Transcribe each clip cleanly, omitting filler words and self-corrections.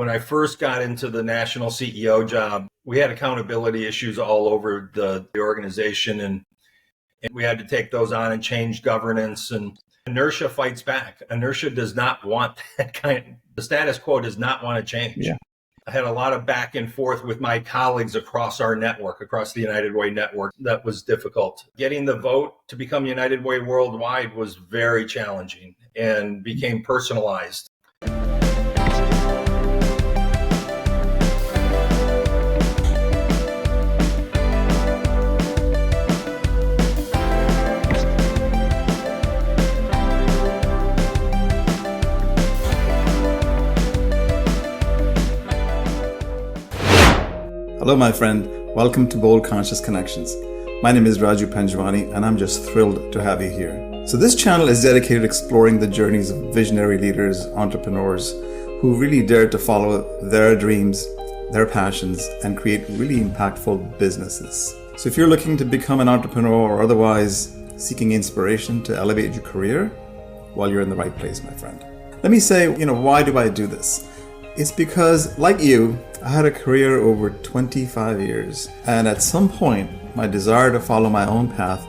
When I first got into the national CEO job, we had accountability issues all over the organization, and we had to take those on and change governance. And inertia fights back. Inertia does not want that the status quo does not want to change. Yeah. I had a lot of back and forth with my colleagues across our network, across the United Way network. That was difficult. Getting the vote to become United Way worldwide was very challenging and became personalized. Hello, my friend. Welcome to Bold Conscious Connections. My name is Raju Panjwani, and I'm just thrilled to have you here. So this channel is dedicated to exploring the journeys of visionary leaders, entrepreneurs, who really dare to follow their dreams, their passions, and create really impactful businesses. So if you're looking to become an entrepreneur or otherwise seeking inspiration to elevate your career, well, you're in the right place, my friend. Let me say, why do I do this? It's because, like you, I had a career over 25 years, and at some point, my desire to follow my own path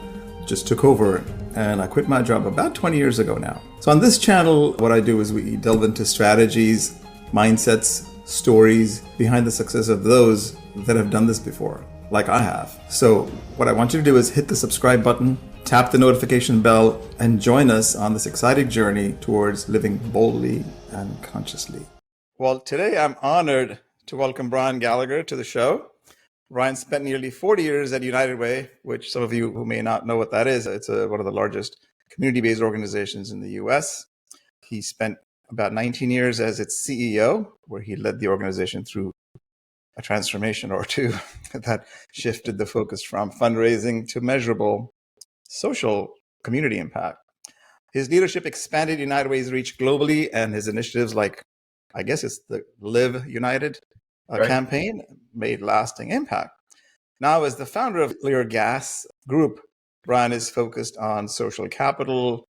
just took over, and I quit my job about 20 years ago now. So on this channel, what I do is we delve into strategies, mindsets, stories behind the success of those that have done this before, like I have. So what I want you to do is hit the subscribe button, tap the notification bell, and join us on this exciting journey towards living boldly and consciously. Well, today I'm honored to welcome Brian Gallagher to the show. Brian spent nearly 40 years at United Way, which some of you who may not know what that is, it's one of the largest community-based organizations in the US. He spent about 19 years as its CEO, where he led the organization through a transformation or two that shifted the focus from fundraising to measurable social community impact. His leadership expanded United Way's reach globally, and his initiatives like, I guess it's the Live United campaign, made lasting impact. Now, as the founder of Leargas Group, Brian is focused on social capital,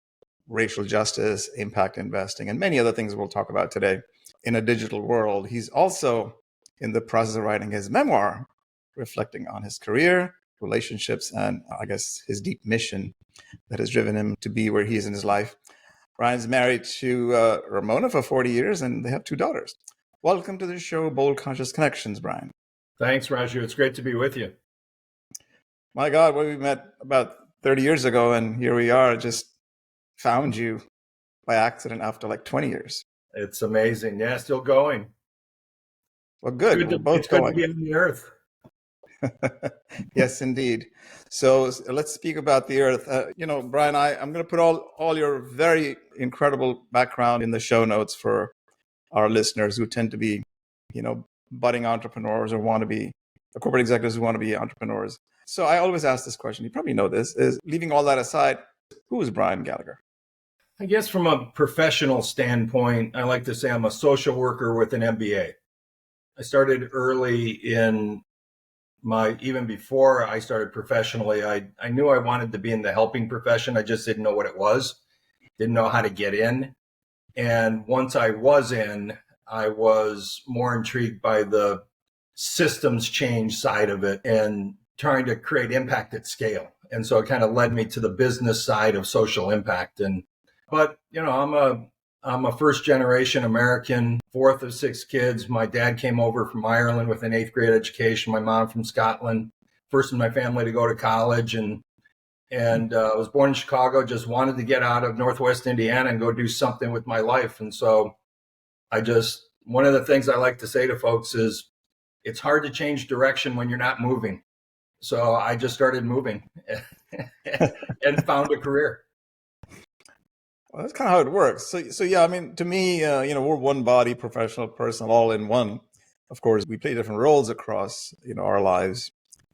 racial justice, impact investing, and many other things we'll talk about today in a digital world. He's also in the process of writing his memoir, reflecting on his career, relationships, and I guess his deep mission that has driven him to be where he is in his life. Brian's married to Ramona for 40 years, and they have 2 daughters. Welcome to the show, Bold Conscious Connections, Brian. Thanks, Raju. It's great to be with you. My God, we met about 30 years ago, and here we are. Just found you by accident after like 20 years. It's amazing. Yeah, still going. Well, good. It's both good going. to be on the earth. Yes, indeed. So let's speak about the earth. Brian, I'm going to put all your very incredible background in the show notes for our listeners who tend to be, budding entrepreneurs or want to be corporate executives who want to be entrepreneurs. So I always ask this question. You probably know this, is leaving all that aside, who is Brian Gallagher? I guess from a professional standpoint, I like to say I'm a social worker with an MBA. I started early in even before I started professionally, I knew I wanted to be in the helping profession. I just didn't know what it was, didn't know how to get in. And once I was in, I was more intrigued by the systems change side of it and trying to create impact at scale. And so it kind of led me to the business side of social impact. But I'm a first generation American, 4th of 6 kids. My dad came over from Ireland with an 8th grade education. My mom from Scotland, first in my family to go to college. And I was born in Chicago, just wanted to get out of Northwest Indiana and go do something with my life. And so one of the things I like to say to folks is it's hard to change direction when you're not moving. So I just started moving and found a career. Well, that's kind of how it works. So yeah, I mean, to me, we're one body, professional, personal, all in one. Of course, we play different roles across, our lives.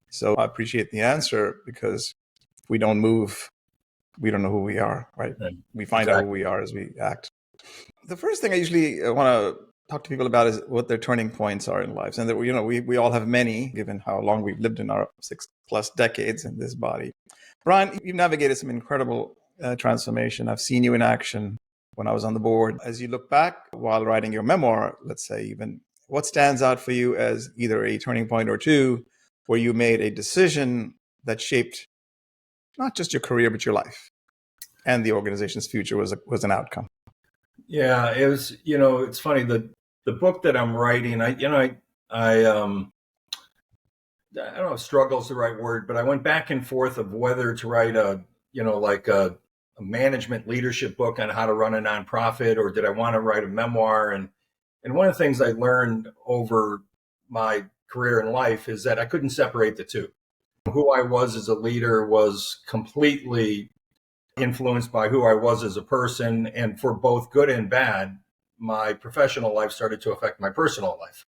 So I appreciate the answer, because if we don't move, we don't know who we are, right? We find out who we are as we act. The first thing I usually want to talk to people about is what their turning points are in lives. And that, we all have many, given how long we've lived in our 6+ decades in this body. Brian, you've navigated some incredible transformation. I've seen you in action when I was on the board. As you look back while writing your memoir, let's say even what stands out for you as either a turning point or two where you made a decision that shaped not just your career, but your life and the organization's future was an outcome? Yeah, it was, it's funny, the book that I'm writing, I don't know if struggle is the right word, but I went back and forth of whether to write a management leadership book on how to run a nonprofit, or did I want to write a memoir? And one of the things I learned over my career in life is that I couldn't separate the two. Who I was as a leader was completely influenced by who I was as a person. And for both good and bad, my professional life started to affect my personal life.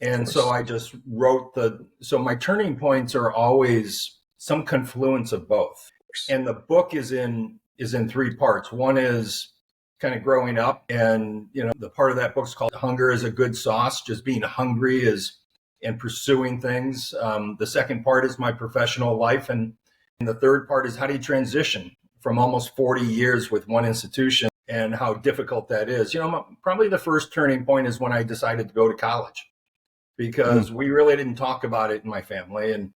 And so I just wrote so my turning points are always some confluence of both. And the book is in 3 parts. One is kind of growing up, and the part of that book's called Hunger is a Good Sauce, just being hungry and pursuing things. The second part is my professional life, and the third part is how do you transition from almost 40 years with one institution and how difficult that is. Probably the first turning point is when I decided to go to college, because we really didn't talk about it in my family. And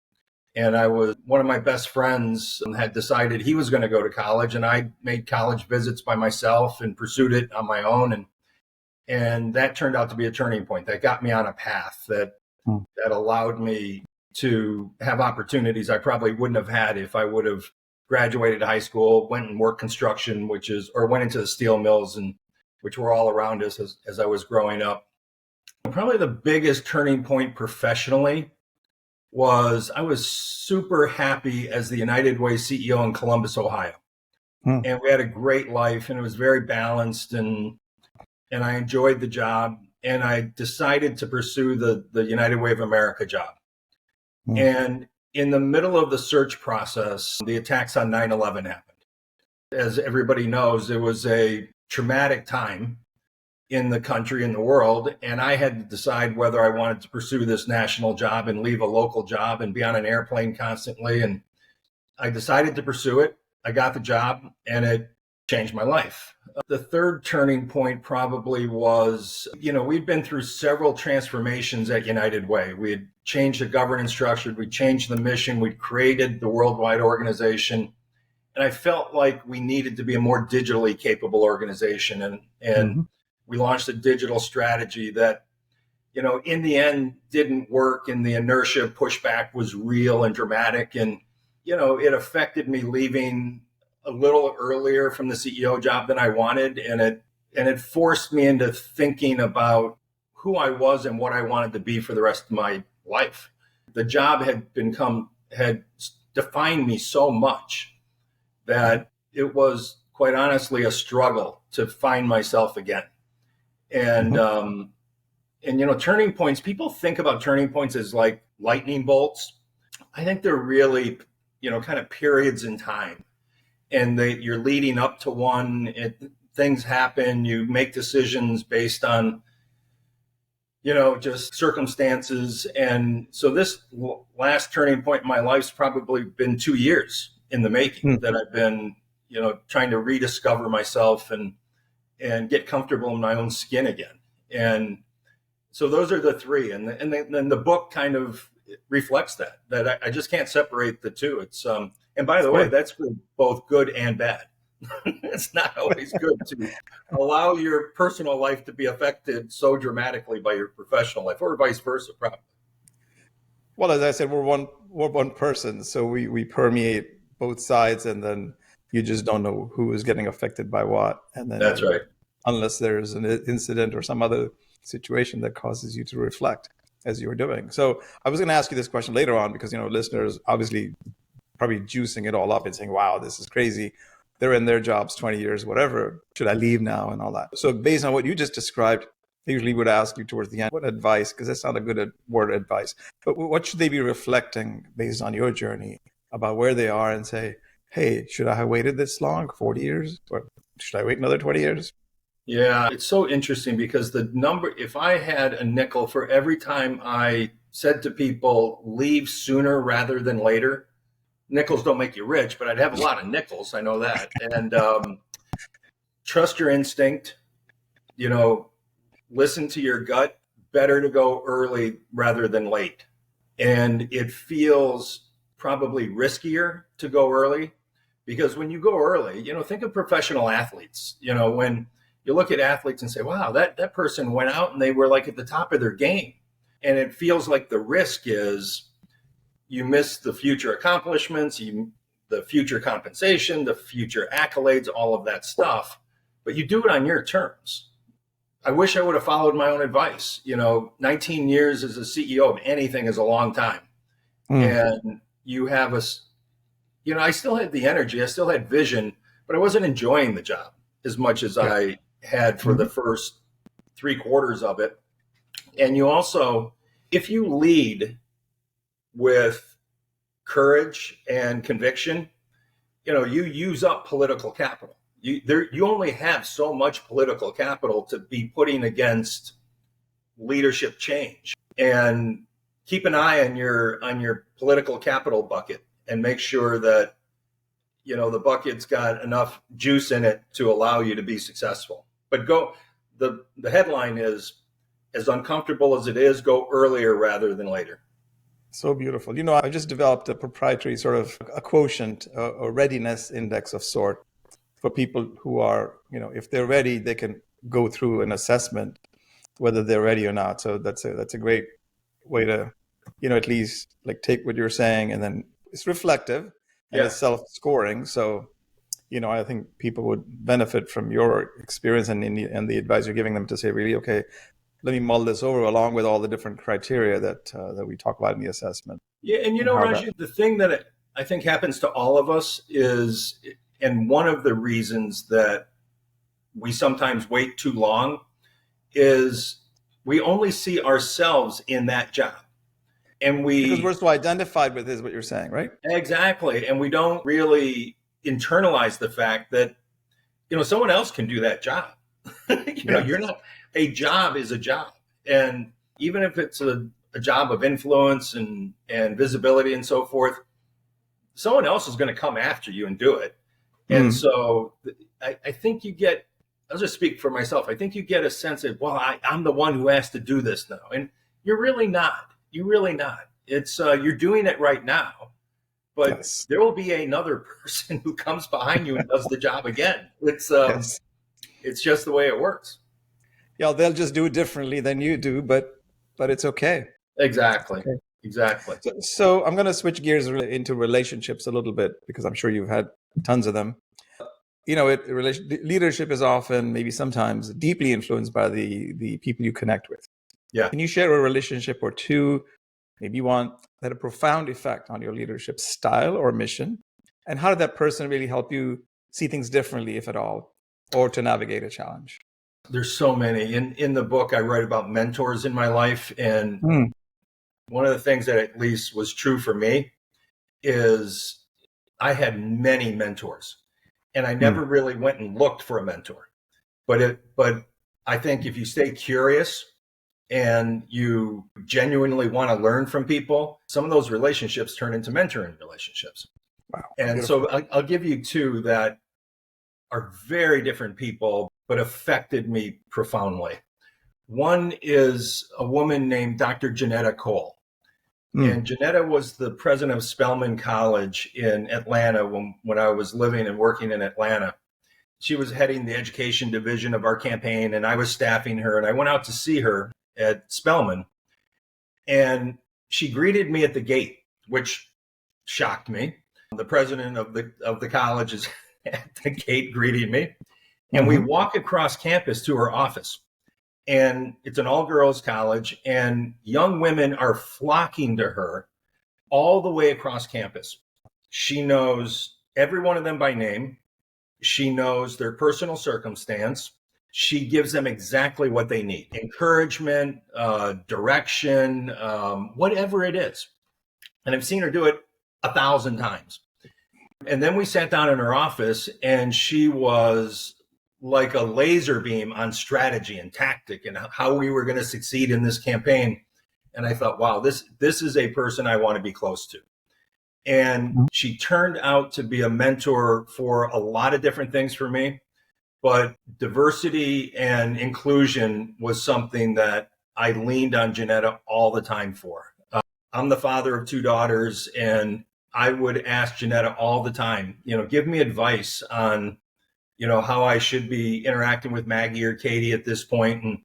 one of my best friends had decided he was going to go to college, and I made college visits by myself and pursued it on my own. And that turned out to be a turning point that got me on a path that allowed me to have opportunities I probably wouldn't have had if I would have graduated high school, went and worked construction, or went into the steel mills, and which were all around us as I was growing up. Probably the biggest turning point professionally was I was super happy as the United Way CEO in Columbus, Ohio. And we had a great life, and it was very balanced, and I enjoyed the job. And I decided to pursue the United Way of America job. And in the middle of the search process, the attacks on 9/11 happened. As everybody knows, it was a traumatic time in the country and the world. And I had to decide whether I wanted to pursue this national job and leave a local job and be on an airplane constantly. And I decided to pursue it. I got the job, and it changed my life. The third turning point probably was, we'd been through several transformations at United Way. We had changed the governance structure. We changed the mission. We created the worldwide organization. And I felt like we needed to be a more digitally capable organization. And we launched a digital strategy that, in the end didn't work, and the inertia pushback was real and dramatic. And, it affected me leaving a little earlier from the CEO job than I wanted. And it forced me into thinking about who I was and what I wanted to be for the rest of my life. The job had defined me so much that it was quite honestly a struggle to find myself again. And, turning points, people think about turning points as like lightning bolts. I think they're really, kind of periods in time, and you're leading up to one. Things happen, you make decisions based on, just circumstances. And so this last turning point in my life's probably been 2 years in the making, that I've been, trying to rediscover myself and get comfortable in my own skin again. And so those are the three. And then the book kind of reflects that I just can't separate the two. It's, and by the way, that's for both good and bad. It's not always good to allow your personal life to be affected so dramatically by your professional life, or vice versa, probably. Well, as I said, we're one person, so we permeate both sides, and then you just don't know who is getting affected by what. And then that's right. Unless there's an incident or some other situation that causes you to reflect as you were doing. So I was going to ask you this question later on, because listeners obviously probably juicing it all up and saying, wow, this is crazy. They're in their jobs 20 years, whatever. Should I leave now and all that? So based on what you just described, I usually would ask you towards the end, what advice, because that's not a good word, advice, but what should they be reflecting based on your journey about where they are, and say, hey, should I have waited this long, 40 years? Or should I wait another 20 years? Yeah, it's so interesting, because if I had a nickel for every time I said to people, leave sooner rather than later, nickels don't make you rich, but I'd have a lot of nickels. I know that. And trust your instinct, listen to your gut, better to go early rather than late. And it feels probably riskier to go early, because when you go early, think of professional athletes. When you look at athletes and say, wow, that person went out and they were like at the top of their game. And it feels like the risk is you miss the future accomplishments, the future compensation, the future accolades, all of that stuff, but you do it on your terms. I wish I would have followed my own advice. 19 years as a CEO of anything is a long time. And you have I still had the energy, I still had vision, but I wasn't enjoying the job as much as I had for the first 3/4 of it. And you also, if you lead with courage and conviction, you use up political capital. You only have so much political capital to be putting against leadership change. And keep an eye on your political capital bucket and make sure that the bucket's got enough juice in it to allow you to be successful. But the headline is, as uncomfortable as it is, go earlier rather than later. So beautiful. I just developed a proprietary sort of a quotient, a readiness index of sort for people who are, if they're ready, they can go through an assessment, whether they're ready or not. So that's a great way to, at least like take what you're saying, and then it's reflective and it's self-scoring. So, I think people would benefit from your experience and the advice you're giving them to say, really, okay, let me mull this over along with all the different criteria that we talk about in the assessment. Yeah, and Raju, the thing that I think happens to all of us is, and one of the reasons that we sometimes wait too long is we only see ourselves in that job. And because we're so identified with is what you're saying, right? Exactly. And we don't really internalize the fact that, someone else can do that job. You're not, a job is a job. And even if it's a job of influence and visibility and so forth, someone else is going to come after you and do it. And so I think I'll just speak for myself. I think you get a sense of, well, I'm the one who has to do this now. And you're really not. You're really not. It's you're doing it right now, but there will be another person who comes behind you and does the job again. It's just the way it works. Yeah, they'll just do it differently than you do, but it's okay. Exactly. Okay. Exactly. So I'm going to switch gears into relationships a little bit, because I'm sure you've had tons of them. Leadership is often, maybe sometimes, deeply influenced by the people you connect with. Yeah. Can you share a relationship or two, maybe one, that had a profound effect on your leadership style or mission? And how did that person really help you see things differently, if at all, or to navigate a challenge? There's so many. In the book, I write about mentors in my life. And one of the things that at least was true for me is I had many mentors. And I never really went and looked for a mentor. But I think if you stay curious and you genuinely want to learn from people, some of those relationships turn into mentoring relationships. Wow. And beautiful. So I'll give you two that are very different people, but affected me profoundly. One is a woman named Dr. Janetta Cole. And Janetta was the president of Spelman College in Atlanta when I was living and working in Atlanta. She was heading the education division of our campaign, and I was staffing her. And I went out to see her at Spelman, and she greeted me at the gate, which shocked me. The president of the college is at the gate greeting me, and we walk across campus to her office. And it's an all-girls college, and young women are flocking to her all the way across campus. She knows every one of them by name. She knows their personal circumstance. She gives them exactly what they need: encouragement, direction, whatever it is. And I've seen her do it 1,000 times. And then we sat down in her office, and she was like a laser beam on strategy and tactic and how we were going to succeed in this campaign. And I thought, wow, this is a person I want to be close to. And she turned out to be a mentor for a lot of different things for me, but diversity and inclusion was something that I leaned on Janetta all the time for. I'm the father of two daughters, and I would ask Janetta all the time, give me advice on, how I should be interacting with Maggie or Katie at this point. And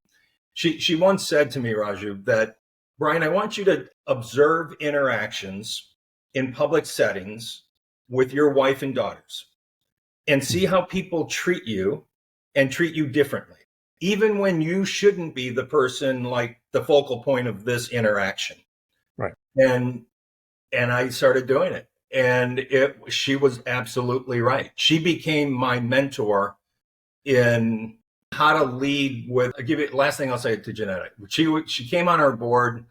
she once said to me, Raju, that, Brian, I want you to observe interactions in public settings with your wife and daughters and see how people treat you and treat you differently, even when you shouldn't be the person, like the focal point of this interaction. Right. And I started doing it, and she was absolutely right. She became my mentor in how to lead with. I'll give you last thing I'll say to Janetta. She came on our board.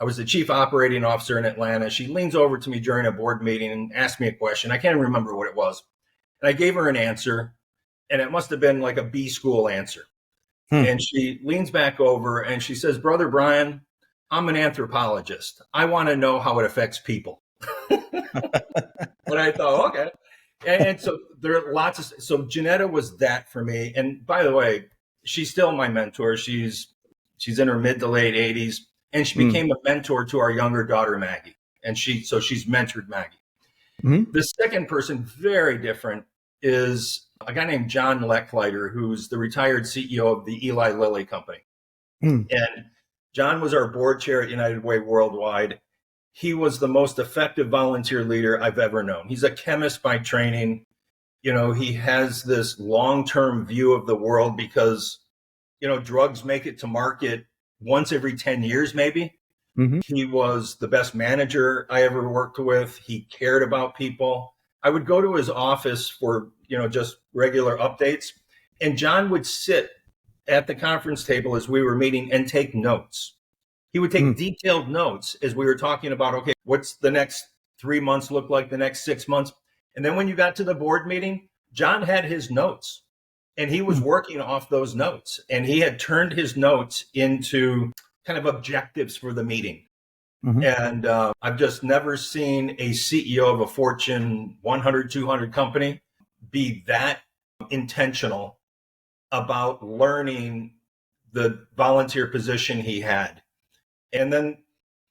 I was the chief operating officer in Atlanta. She leans over to me during a board meeting and asked me a question. I can't remember what it was. And I gave her an answer, and it must have been like a B school answer. And she leans back over and she says, Brother Brian, I'm an anthropologist. I want to know how it affects people. And I thought, okay. And so there are lots of, so Janetta was that for me. And by the way, she's still my mentor. She's in her mid to late 80s, and she became a mentor to our younger daughter, Maggie. And she's mentored Maggie. The second person, very different, is a guy named John Lechleiter, who's the retired CEO of the Eli Lilly Company. And John was our board chair at United Way Worldwide. He was the most effective volunteer leader I've ever known. He's a chemist by training. He has this long-term view of the world because, drugs make it to market once every 10 years, maybe. He was the best manager I ever worked with. He cared about people. I would go to his office for, just regular updates. And John would sit at the conference table as we were meeting and take notes. He would take detailed notes as we were talking about, okay, what's the next 3 months look like, the next 6 months? And then when you got to the board meeting, John had his notes and he was working off those notes, and he had turned his notes into kind of objectives for the meeting. And I've just never seen a CEO of a Fortune 100, 200 company be that intentional about learning the volunteer position he had. And then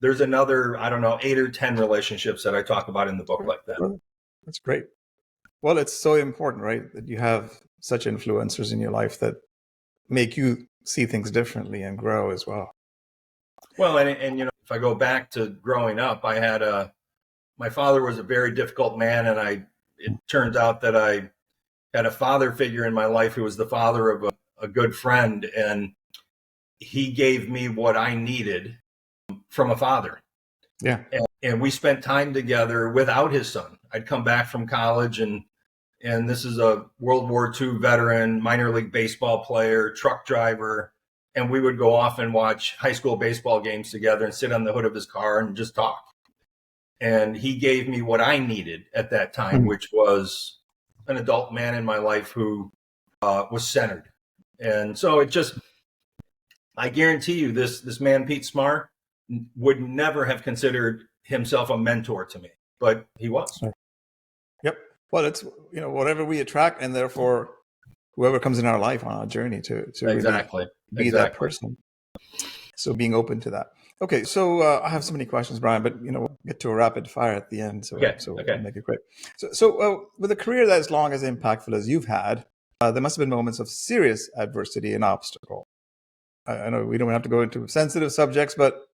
there's another, 8 or 10 relationships that I talk about in the book like that. That's great. Well, it's so important, right? That you have such influencers in your life that make you see things differently and grow as well. Well, and if I go back to growing up, I had my father was a very difficult man, and it turns out that I had a father figure in my life who was the father of a good friend, and he gave me what I needed from a father. Yeah. And we spent time together without his son. I'd come back from college, and this is a World War II veteran, minor league baseball player, truck driver. And we would go off and watch high school baseball games together and sit on the hood of his car and just talk. And he gave me what I needed at that time, which was an adult man in my life who was centered. And so I guarantee you this man, Pete Smar, would never have considered himself a mentor to me, but he was. Yep. Well, it's, whatever we attract, and therefore whoever comes in our life on our journey to exactly really be that person. So being open to that. Okay. So I have so many questions, Brian, but we'll get to a rapid fire at the end. So we'll make it quick. So with a career that is long as impactful as you've had, there must have been moments of serious adversity and obstacle. I know we don't have to go into sensitive subjects, but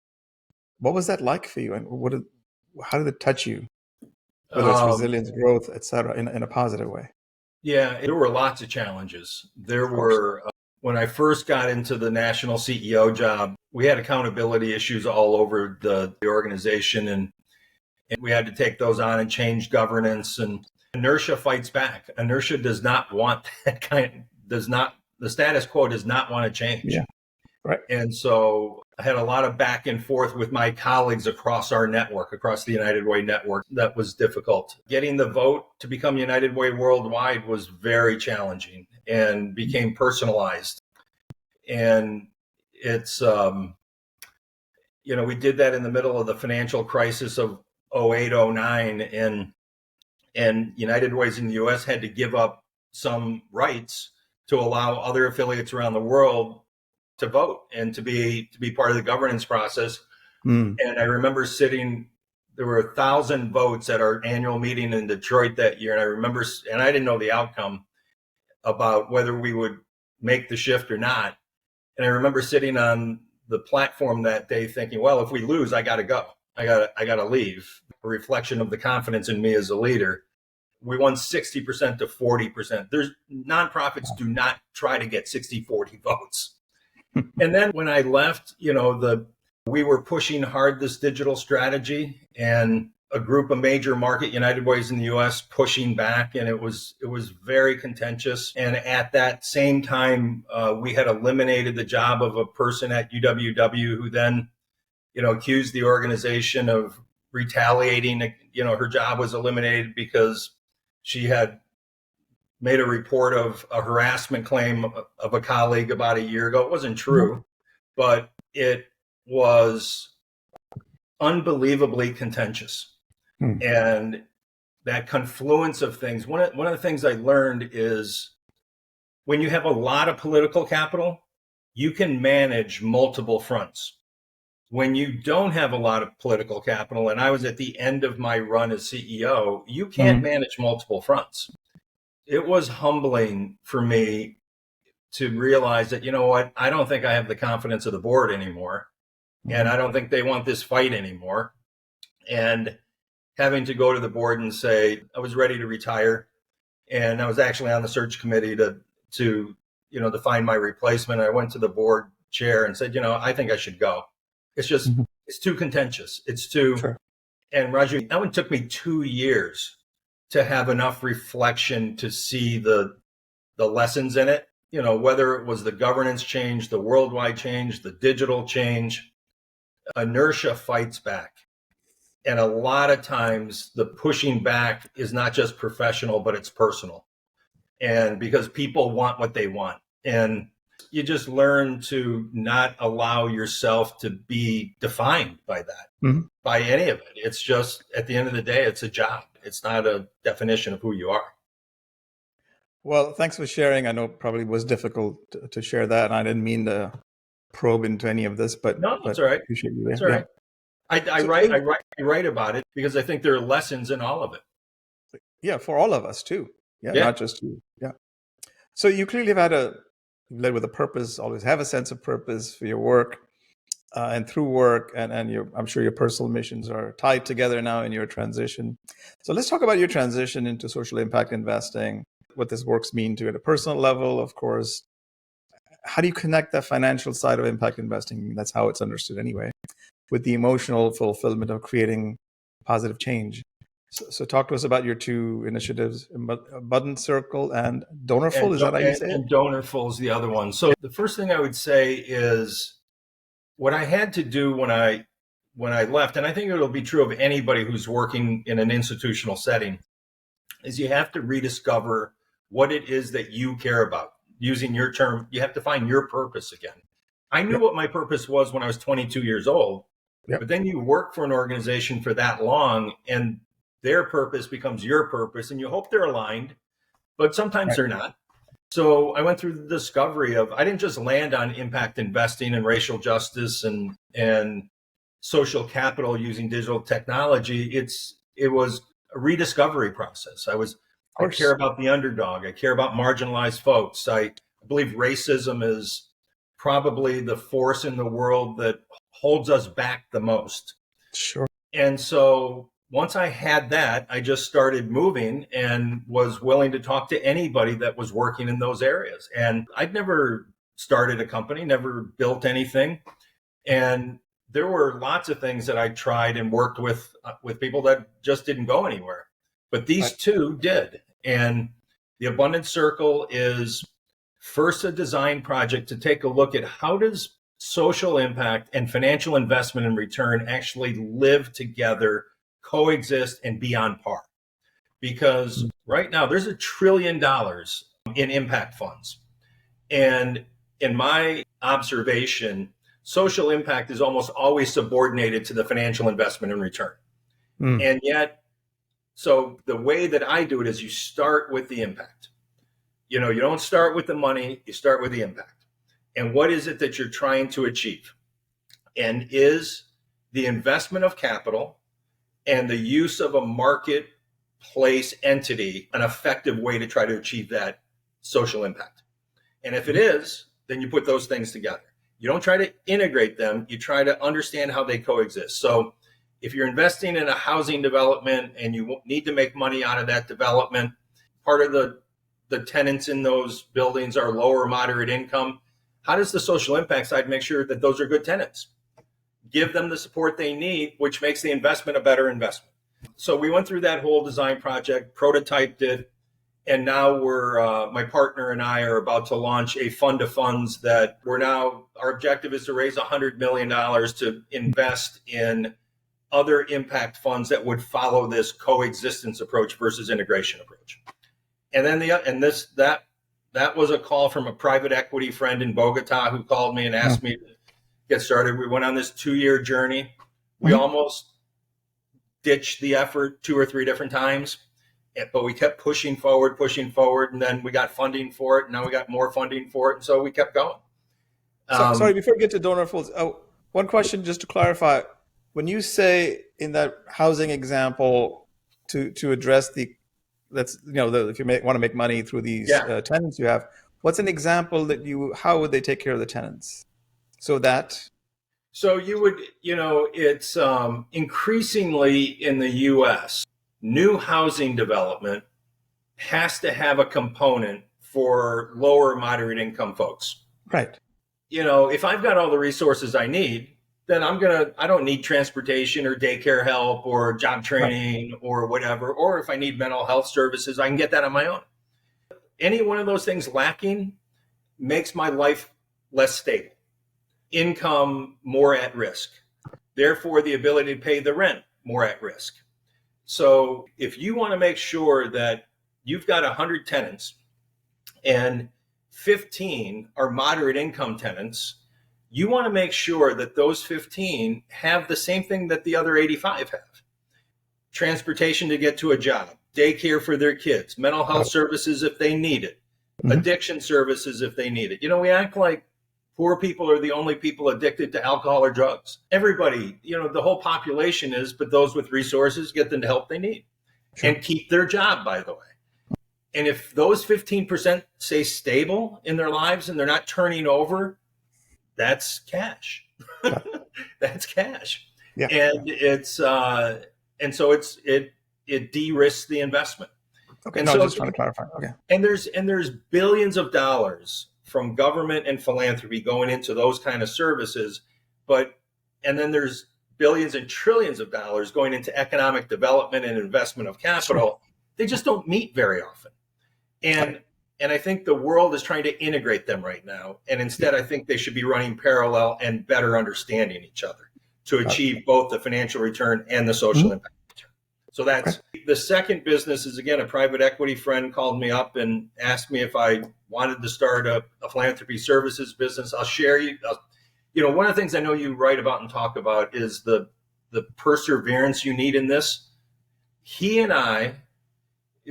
what was that like for you, and how did it touch you? Whether it's resilience, growth, etc., in a positive way. Yeah, there were lots of challenges. There were, when I first got into the national CEO job, we had accountability issues all over the organization, and we had to take those on and change governance. And inertia fights back. Inertia does not want that the status quo does not want to change. Yeah. Right. And so I had a lot of back and forth with my colleagues across our network, across the United Way network. That was difficult. Getting the vote to become United Way Worldwide was very challenging and became personalized. And it's, we did that in the middle of the financial crisis of 08, 09, and United Ways in the US had to give up some rights to allow other affiliates around the world to vote and to be part of the governance process. Mm. And I remember there were 1,000 votes at our annual meeting in Detroit that year. And I didn't know the outcome about whether we would make the shift or not. And I remember sitting on the platform that day thinking, well, if we lose, I got to go. I got to leave. A reflection of the confidence in me as a leader. We won 60% to 40%. Nonprofits do not try to get 60-40 votes. And then when I left, we were pushing hard this digital strategy, and a group of major market United Ways in the US pushing back, and it was very contentious. And at that same time, we had eliminated the job of a person at UWW who then, accused the organization of retaliating. Her job was eliminated because she had made a report of a harassment claim of a colleague about a year ago. It wasn't true, but it was unbelievably contentious. And that confluence of things, one of the things I learned is when you have a lot of political capital, you can manage multiple fronts. When you don't have a lot of political capital, and I was at the end of my run as CEO, you can't manage multiple fronts. It was humbling for me to realize that, I don't think I have the confidence of the board anymore. And I don't think they want this fight anymore. And having to go to the board and say, I was ready to retire. And I was actually on the search committee to find my replacement. I went to the board chair and said, I think I should go. It's just, it's too contentious. It's too, Sure. And Raju, that one took me 2 years to have enough reflection to see the lessons in it, whether it was the governance change, the worldwide change, the digital change. Inertia fights back. And a lot of times the pushing back is not just professional, but it's personal. And because people want what they want. And you just learn to not allow yourself to be defined by that, by any of it. It's just, at the end of the day, it's a job. It's not a definition of who you are. Well, thanks for sharing. I know it probably was difficult to share that, and I didn't mean to probe into any of this, but no, that's all right. Appreciate you. That's all right. I write about it because I think there are lessons in all of it. Yeah, for all of us too. Yeah, not just you. Yeah. So you clearly have you've led with a purpose, always have a sense of purpose for your work, and through work, and I'm sure your personal missions are tied together now in your transition. So let's talk about your transition into social impact investing, what this works mean to you at a personal level, of course. How do you connect that financial side of impact investing? That's how it's understood anyway, with the emotional fulfillment of creating positive change. So talk to us about your two initiatives, Abundant Circle and Donorful. Is that how you say it? And Donorful is the other one. So the first thing I would say is what I had to do when I left, and I think it'll be true of anybody who's working in an institutional setting, is you have to rediscover what it is that you care about. Using your term, you have to find your purpose again. I knew what my purpose was when I was 22 years old, but then you work for an organization for that long and their purpose becomes your purpose, and you hope they're aligned, but sometimes they're not. So I went through the discovery of, I didn't just land on impact investing and racial justice and social capital using digital technology. It was a rediscovery process. I care about the underdog. I care about marginalized folks. I believe racism is probably the force in the world that holds us back the most. Sure. And so once I had that, I just started moving and was willing to talk to anybody that was working in those areas. And I'd never started a company, never built anything. And there were lots of things that I tried and worked with people that just didn't go anywhere. But these two did. And the Abundant Circle is first a design project to take a look at how does social impact and financial investment and return actually live together, coexist, and be on par. Because right now there's $1 trillion in impact funds. And in my observation, social impact is almost always subordinated to the financial investment and return. And yet, so the way that I do it is you start with the impact. You don't start with the money, you start with the impact. and what is it that you're trying to achieve? And is the investment of capital and the use of a marketplace entity an effective way to try to achieve that social impact? And if it is, then you put those things together. You don't try to integrate them. You try to understand how they coexist. So if you're investing in a housing development and you need to make money out of that development, part of the tenants in those buildings are lower or moderate income. How does the social impact side make sure that those are good tenants? Give them the support they need, which makes the investment a better investment. So we went through that whole design project, prototyped it, and now my partner and I are about to launch a fund of funds that our objective is to raise $100 million to invest in other impact funds that would follow this coexistence approach versus integration approach. And then that was a call from a private equity friend in Bogota who called me and asked me to get started. We went on this 2-year journey. We almost ditched the effort 2 or 3 different times, but we kept pushing forward, and then we got funding for it. And now we got more funding for it. And so we kept going. Sorry, before we get to donor funds, one question just to clarify. When you say in that housing example to address if you want to make money through these tenants you have, what's an example how would they take care of the tenants? So you would, it's increasingly in the US, new housing development has to have a component for lower moderate income folks. Right. If I've got all the resources I need, then I don't need transportation or daycare help or job training or whatever. Or if I need mental health services, I can get that on my own. Any one of those things lacking makes my life less stable, income more at risk, therefore the ability to pay the rent more at risk. So if you want to make sure that you've got 100 tenants and 15 are moderate income tenants, you want to make sure that those 15 have the same thing that the other 85 have. Transportation to get to a job, daycare for their kids, mental health services if they need it, addiction services if they need it. We act like poor people are the only people addicted to alcohol or drugs. Everybody, the whole population is, but those with resources get them the help they need and keep their job, by the way. And if those 15% stay stable in their lives and they're not turning over, that's cash. That's cash. Yeah. And it de-risks the investment. Okay. And just trying to clarify. Okay. And there's billions of dollars from government and philanthropy going into those kind of services, and then there's billions and trillions of dollars going into economic development and investment of capital. They just don't meet very often. And I think the world is trying to integrate them right now. And instead, I think they should be running parallel and better understanding each other to achieve both the financial return and the social impact return. So that's the second business is, again, a private equity friend called me up and asked me if I wanted to start a philanthropy services business. I'll share one of the things I know you write about and talk about is the perseverance you need in this. He and I,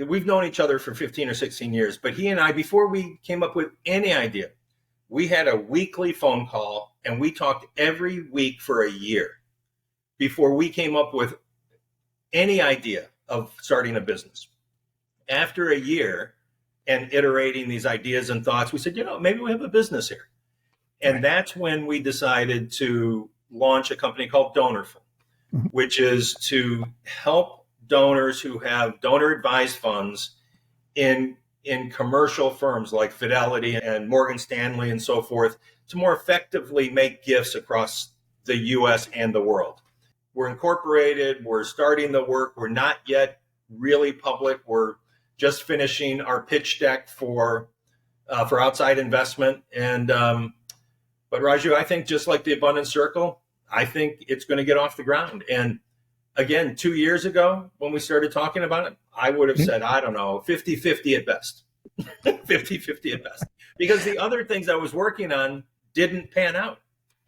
we've known each other for 15 or 16 years, but he and I, before we came up with any idea, we had a weekly phone call and we talked every week for a year before we came up with any idea of starting a business. After a year and iterating these ideas and thoughts, we said, maybe we have a business here. And that's when we decided to launch a company called DonorFund, which is to help donors who have donor advised funds in commercial firms like Fidelity and Morgan Stanley and so forth to more effectively make gifts across the US and the world. We're incorporated, we're starting the work, we're not yet really public, we're just finishing our pitch deck for outside investment. And but Raju, I think just like the Abundance Circle, I think it's going to get off the ground. And again, 2 years ago, when we started talking about it, I would have said, I don't know, 50-50 at best. 50-50 at best. Because the other things I was working on didn't pan out.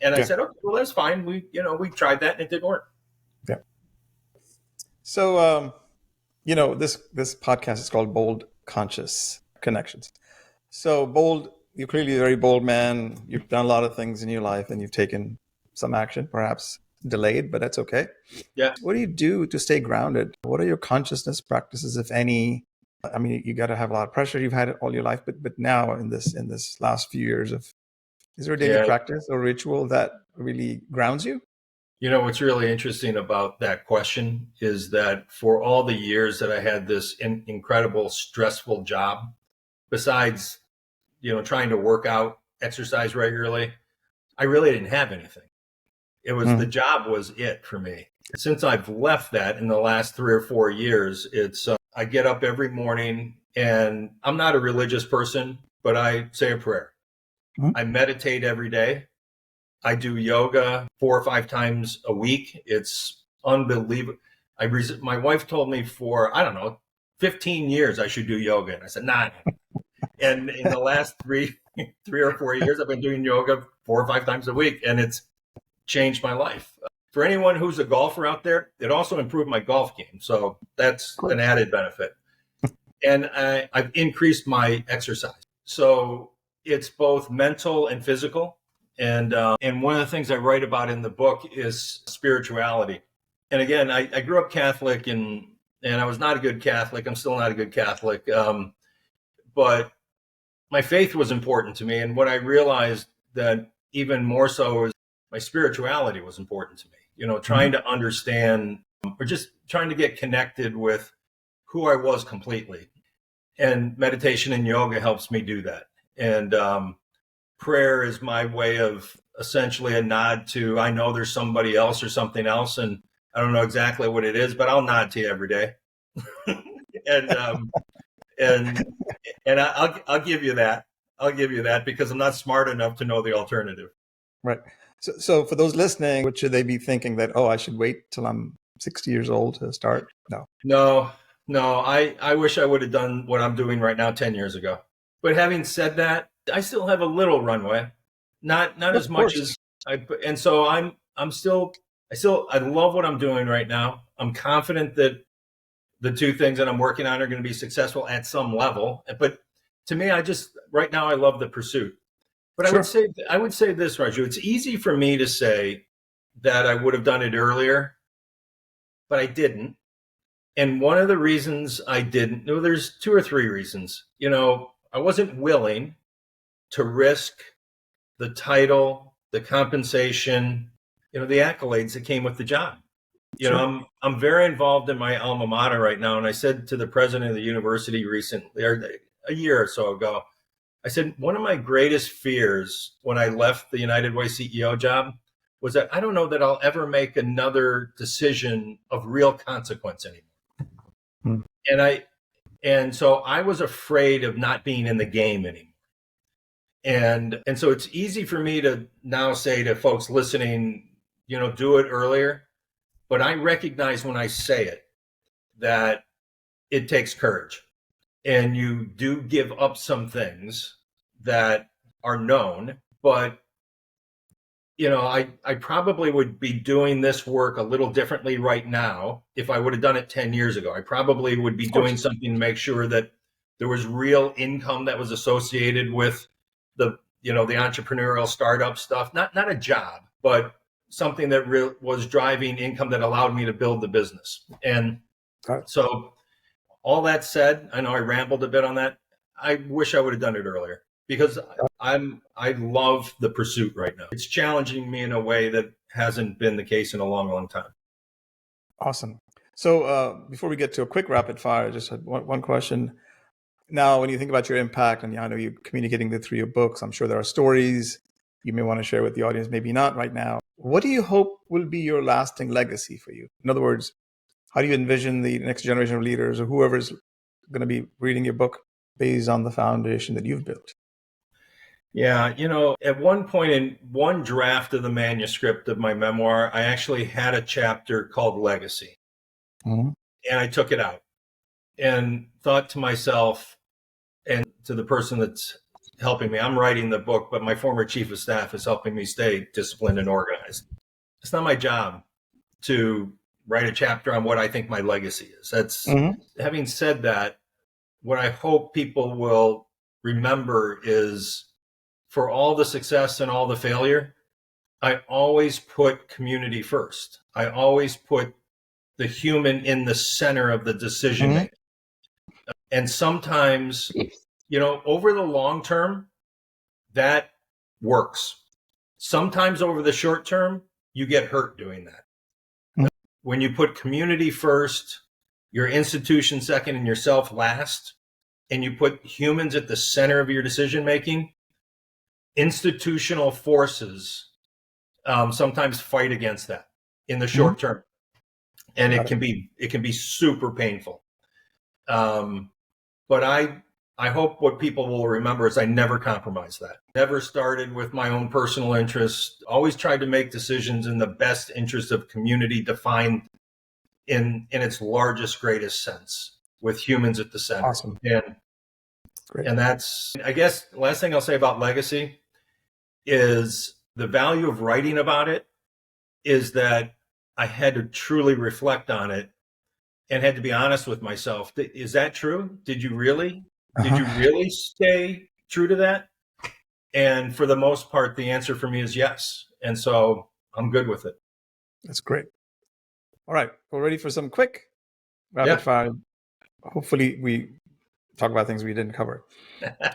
And I said, okay, well, that's fine. We tried that and it didn't work. Yeah. So, this podcast is called Bold Conscious Connections. So Bold you're clearly a very bold man. You've done a lot of things in your life and you've taken some action, perhaps delayed, but that's okay. Yeah. What do you do to stay grounded? What are your consciousness practices, if any? I mean, you got to have a lot of pressure. You've had it all your life, but now in this last few years of, is there a daily Yeah. practice or ritual that really grounds you? You know, what's really interesting about that question is that for all the years that I had this incredible, stressful job, besides, trying to work out, exercise regularly, I really didn't have anything. It was the job was it for me. Since I've left that in the last 3 or 4 years, it's I get up every morning and I'm not a religious person, but I say a prayer. I meditate every day. I do yoga 4 or 5 times a week. It's unbelievable. My wife told me for, I don't know, 15 years I should do yoga. And I said, nah. And in the last 3 or 4 years, I've been doing yoga 4 or 5 times a week, and it's changed my life. For anyone who's a golfer out there, it also improved my golf game. So that's an added benefit. And I've increased my exercise. So it's both mental and physical. And one of the things I write about in the book is spirituality. And again, I grew up Catholic, and I was not a good Catholic. I'm still not a good Catholic. But my faith was important to me. And what I realized that even more so is my spirituality was important to me, trying to understand or just trying to get connected with who I was completely. And meditation and yoga helps me do that. And prayer is my way of essentially a nod to, I know there's somebody else or something else, and I don't know exactly what it is, but I'll nod to you every day. and I'll give you that. I'll give you that because I'm not smart enough to know the alternative. Right. So for those listening, what should they be thinking that, I should wait till I'm 60 years old to start? No. I wish I would have done what I'm doing right now 10 years ago. But having said that, I still have a little runway, not as much as and so I love what I'm doing right now. I'm confident that the two things that I'm working on are going to be successful at some level. But to me, right now, I love the pursuit. But sure. I would say this, Raju, it's easy for me to say that I would have done it earlier, but I didn't. And one of the reasons I didn't, there's 2 or 3 reasons. I wasn't willing to risk the title, the compensation, the accolades that came with the job. Sure. I'm very involved in my alma mater right now. And I said to the president of the university recently, or a year or so ago, I said, one of my greatest fears when I left the United Way CEO job was that I don't know that I'll ever make another decision of real consequence anymore. And so I was afraid of not being in the game anymore. And so it's easy for me to now say to folks listening, do it earlier. But I recognize when I say it that it takes courage. And you do give up some things that are known. But, I probably would be doing this work a little differently right now if I would have done it 10 years ago. I probably would be doing something to make sure that there was real income that was associated with the entrepreneurial startup stuff, not a job, but something that was driving income that allowed me to build the business. And so all that said, I know I rambled a bit on that. I wish I would have done it earlier because I love the pursuit right now. It's challenging me in a way that hasn't been the case in a long, long time. Awesome. So before we get to a quick rapid fire, I just had one question. Now, when you think about your impact, and I know you're communicating that through your books, I'm sure there are stories you may want to share with the audience, maybe not right now. What do you hope will be your lasting legacy for you? In other words, how do you envision the next generation of leaders or whoever's going to be reading your book based on the foundation that you've built? Yeah, at one point in one draft of the manuscript of my memoir, I actually had a chapter called Legacy. Mm-hmm. And I took it out and thought to myself and to the person that's helping me, I'm writing the book, but my former chief of staff is helping me stay disciplined and organized. It's not my job to write a chapter on what I think my legacy is. That's Having said that, what I hope people will remember is for all the success and all the failure, I always put community first. I always put the human in the center of the decision making. And sometimes, over the long term, that works. Sometimes over the short term, you get hurt doing that. When you put community first, your institution second, and yourself last, and you put humans at the center of your decision making, institutional forces sometimes fight against that in the short term, and it can be super painful. But I hope what people will remember is I never compromised that. Never started with my own personal interests. Always tried to make decisions in the best interest of community, defined in its largest, greatest sense, with humans at the center. Awesome. And that's, I guess, the last thing I'll say about legacy is the value of writing about it is that I had to truly reflect on it and had to be honest with myself. Is that true? Did you really stay true to that? And for the most part, the answer for me is yes. And so I'm good with it. That's great. All right. We're ready for some quick rapid fire. Hopefully we talk about things we didn't cover.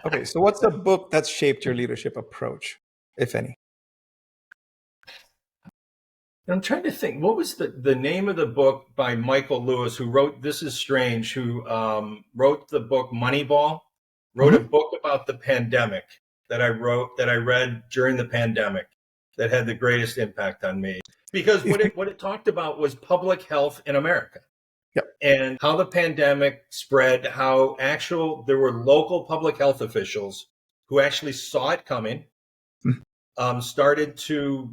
Okay. So what's the book that's shaped your leadership approach, if any? I'm trying to think, what was the name of the book by Michael Lewis, who wrote This Is Strange, who wrote the book Moneyball, wrote a book about the pandemic that I read during the pandemic that had the greatest impact on me. Because what it talked about was public health in America. Yep. And how the pandemic spread, how there were local public health officials who actually saw it coming, started to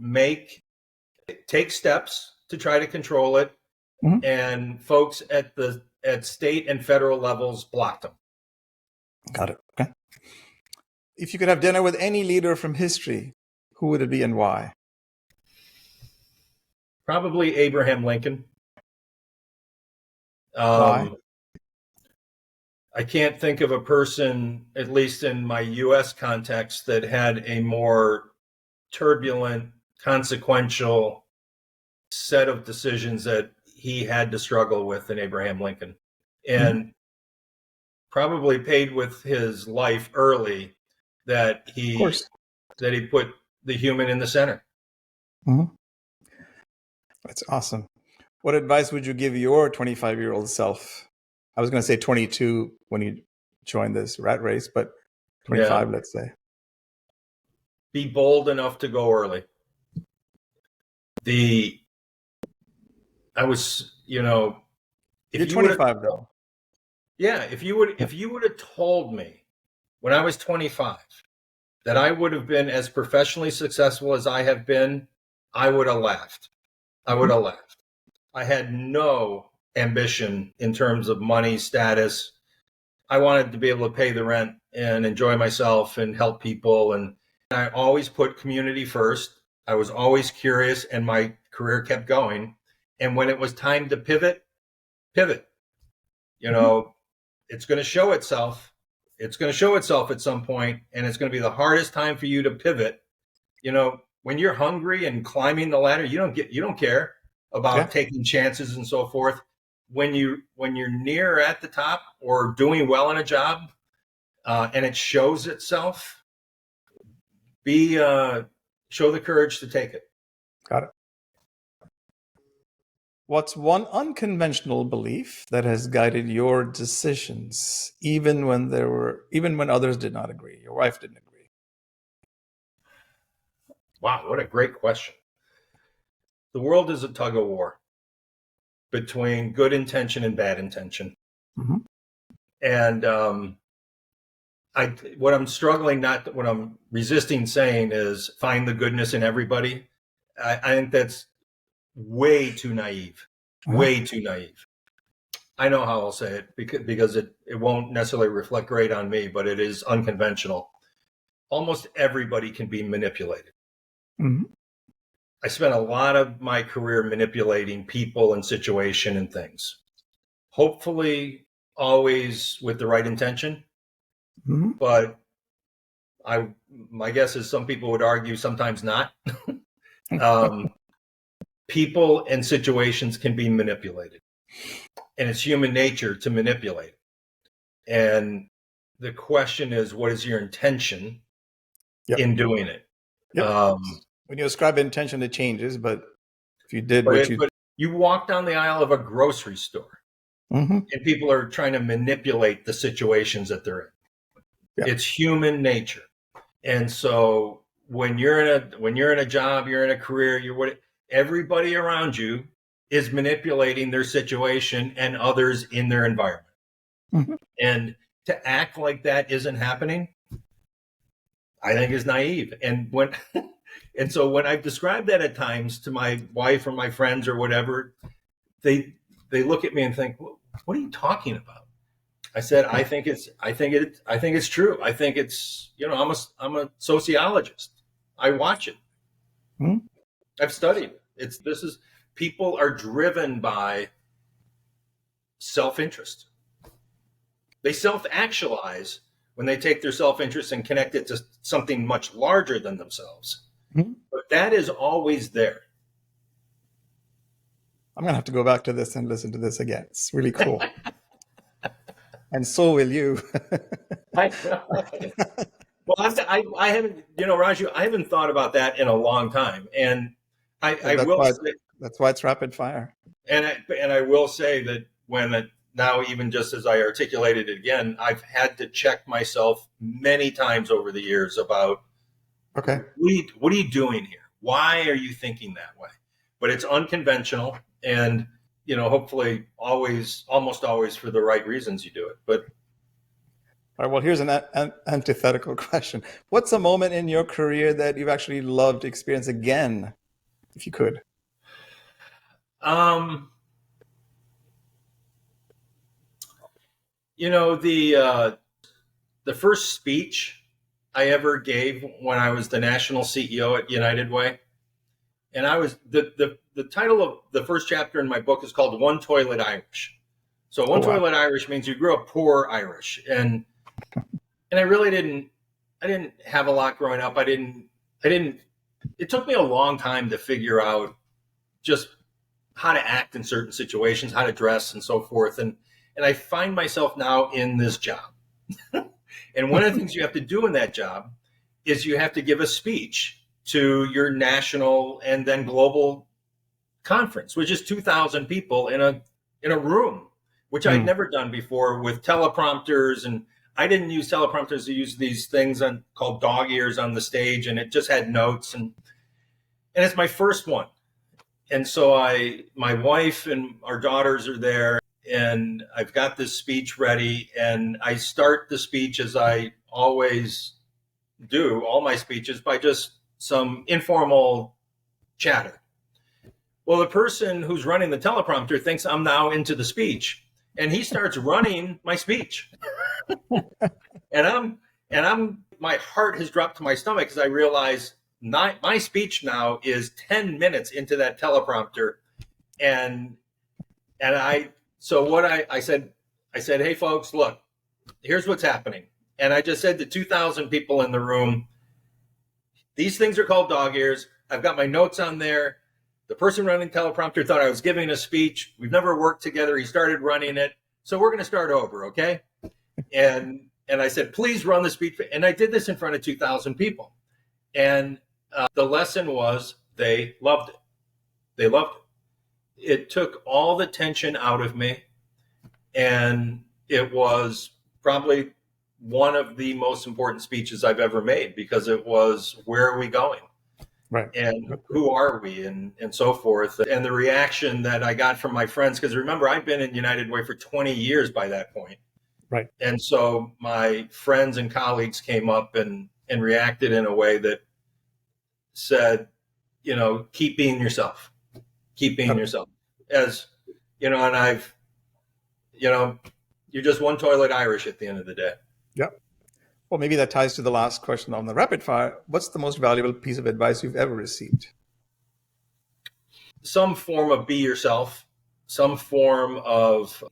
take steps to try to control it, and folks at state and federal levels blocked them. Got it. Okay. If you could have dinner with any leader from history, who would it be and why? Probably Abraham Lincoln. Why? I can't think of a person, at least in my U.S. context, that had a more turbulent, consequential set of decisions that he had to struggle with than Abraham Lincoln, and probably paid with his life early that he put the human in the center. That's awesome. What advice would you give your 25-year-old self? I was going to say 22 when you joined this rat race, but 25, let's say. Be bold enough to go early. You're 25 though. Yeah, if you would have told me when I was 25 that I would have been as professionally successful as I have been, I would have laughed. I had no ambition in terms of money, status. I wanted to be able to pay the rent and enjoy myself and help people. And I always put community first. I was always curious, and my career kept going. And when it was time to pivot. It's going to show itself. It's going to show itself at some point, and it's going to be the hardest time for you to pivot. When you're hungry and climbing the ladder, you don't care about taking chances and so forth. When you're near at the top or doing well in a job, and it shows itself, show the courage to take it. Got it. What's one unconventional belief that has guided your decisions, even when others did not agree? Your wife didn't agree. Wow, what a great question. The world is a tug of war between good intention and bad intention. And what I'm resisting saying is find the goodness in everybody. I think that's way too naive. I know how I'll say it because it won't necessarily reflect great on me, but it is unconventional. Almost everybody can be manipulated. I spent a lot of my career manipulating people and situation and things. Hopefully always with the right intention, but My guess is some people would argue sometimes not. People and situations can be manipulated, and it's human nature to manipulate. And the question is, what is your intention in doing it? When you ascribe intention, it changes. But if you did but you walk down the aisle of a grocery store, mm-hmm. and people are trying to manipulate the situations that they're in. Yeah. It's human nature. And so when you're in a job, you're in a career, everybody around you is manipulating their situation and others in their environment. Mm-hmm. And to act like that isn't happening, I think is naive. And so when I've described that at times to my wife or my friends or whatever, they look at me and think, what are you talking about? I said, I think it's true. I think it's, I'm a sociologist. I watch it. Mm-hmm. I've studied it. People are driven by self-interest. They self-actualize when they take their self-interest and connect it to something much larger than themselves. Mm-hmm. But that is always there. I'm going to have to go back to this and listen to this again. It's really cool. And so will you. I know. Well, I haven't, Raju, I haven't thought about that in a long time. And that's why it's rapid fire. And I will say that now, even just as I articulated it again, I've had to check myself many times over the years about, okay, what are you doing here? Why are you thinking that way? But it's unconventional, and hopefully almost always for the right reasons you do it. But all right, well, here's an antithetical question. What's a moment in your career that you've actually loved to experience again, if you could? The first speech I ever gave when I was the national CEO at United Way, and I was the title of the first chapter in my book is called One Toilet Irish. So Toilet Irish means you grew up poor Irish, and I really didn't have a lot growing up. It took me a long time to figure out just how to act in certain situations, how to dress and so forth. And I find myself now in this job. And one of the things you have to do in that job is you have to give a speech to your national and then global conference, which is 2,000 people in a room, which I'd never done before with teleprompters. And I didn't use teleprompters. I used these things called dog ears on the stage, and it just had notes. And it's my first one. And so my wife and our daughters are there, and I've got this speech ready, and I start the speech as I always do, all my speeches, by just some informal chatter. Well, the person who's running the teleprompter thinks I'm now into the speech, and he starts running my speech. and my heart has dropped to my stomach because I realize my speech now is 10 minutes into that teleprompter. So what I said, hey folks, look, here's what's happening. And I just said to 2,000 people in the room, these things are called dog ears. I've got my notes on there. The person running teleprompter thought I was giving a speech. We've never worked together. He started running it. So we're going to start over. Okay. And I said, please run the speech. And I did this in front of 2,000 people. And the lesson was they loved it. They loved it. It took all the tension out of me. And it was probably one of the most important speeches I've ever made, because it was, where are we going? Right. And who are we? And so forth. And the reaction that I got from my friends, because remember, I've been in United Way for 20 years by that point. Right. And so my friends and colleagues came up and reacted in a way that said, keep being yourself. Keep being yourself. As, and I've, you're just one toilet Irish at the end of the day. Yep. Well, maybe that ties to the last question on the rapid fire. What's the most valuable piece of advice you've ever received? Some form of be yourself, some form of,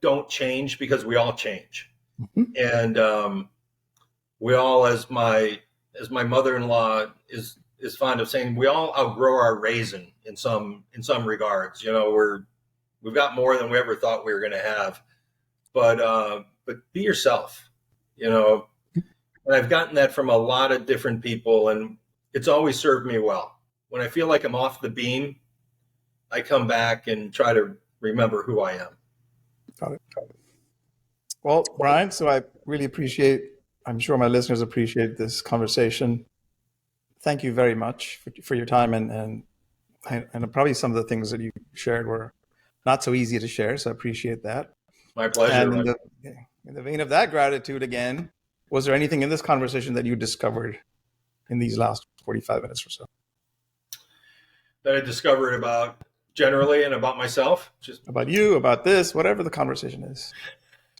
don't change, because we all change. Mm-hmm. And we all, as my mother-in-law is fond of saying, we all outgrow our raisin in some regards. We've got more than we ever thought we were going to have, but be yourself, and I've gotten that from a lot of different people, and it's always served me well. When I feel like I'm off the beam, I come back and try to remember who I am. Got it. Well, Brian, so I really appreciate, I'm sure my listeners appreciate this conversation. Thank you very much for your time. And probably some of the things that you shared were not so easy to share. So I appreciate that. My pleasure. And in the vein of that gratitude again, was there anything in this conversation that you discovered in these last 45 minutes or so? That I discovered about generally and about myself? Just about you, about this, whatever the conversation is.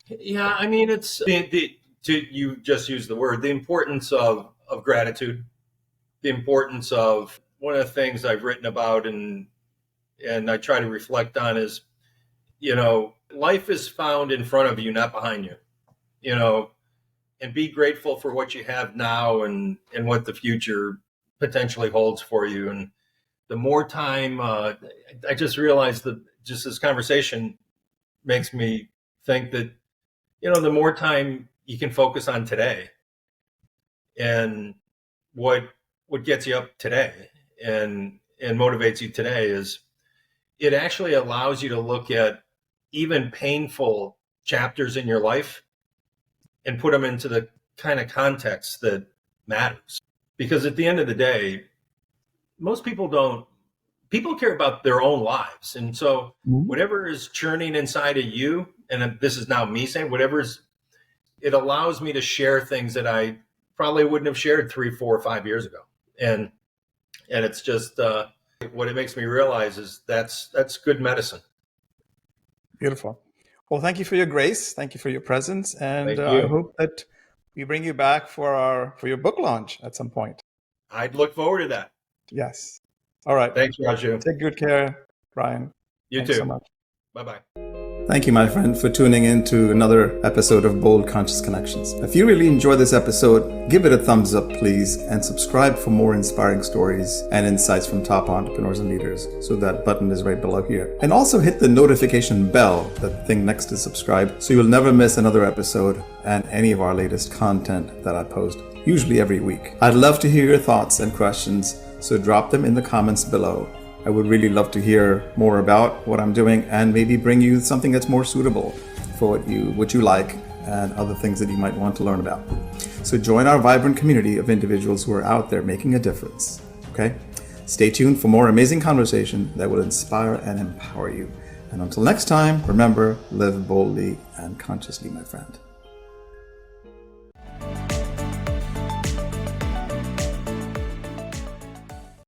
Yeah, I mean, it's you just used the word, the importance of gratitude, the importance of one of the things I've written about and I try to reflect on is, life is found in front of you, not behind you, and be grateful for what you have now and what the future potentially holds for you. And the more time, I just realized that just this conversation makes me think that, the more time you can focus on today and what gets you up today and motivates you today is it actually allows you to look at even painful chapters in your life and put them into the kind of context that matters. Because at the end of the day, most people care about their own lives. And so whatever is churning inside of you, and this is now me saying, it allows me to share things that I probably wouldn't have shared 3, 4, 5 years ago. And it's just, what it makes me realize is that's good medicine. Beautiful. Well, thank you for your grace. Thank you for your presence. And I hope that we bring you back for your book launch at some point. I'd look forward to that. Yes. All right. Thanks, Raju. Take good care, Brian. Thanks so much. Bye-bye. Thank you, my friend, for tuning in to another episode of Bold Conscious Connections. If you really enjoyed this episode, give it a thumbs up, please, and subscribe for more inspiring stories and insights from top entrepreneurs and leaders. So that button is right below here. And also hit the notification bell, that thing next to subscribe, so you'll never miss another episode and any of our latest content that I post, usually every week. I'd love to hear your thoughts and questions, so drop them in the comments below. I would really love to hear more about what I'm doing and maybe bring you something that's more suitable for what you like and other things that you might want to learn about. So join our vibrant community of individuals who are out there making a difference. Okay? Stay tuned for more amazing conversation that will inspire and empower you. And until next time, remember, live boldly and consciously, my friend.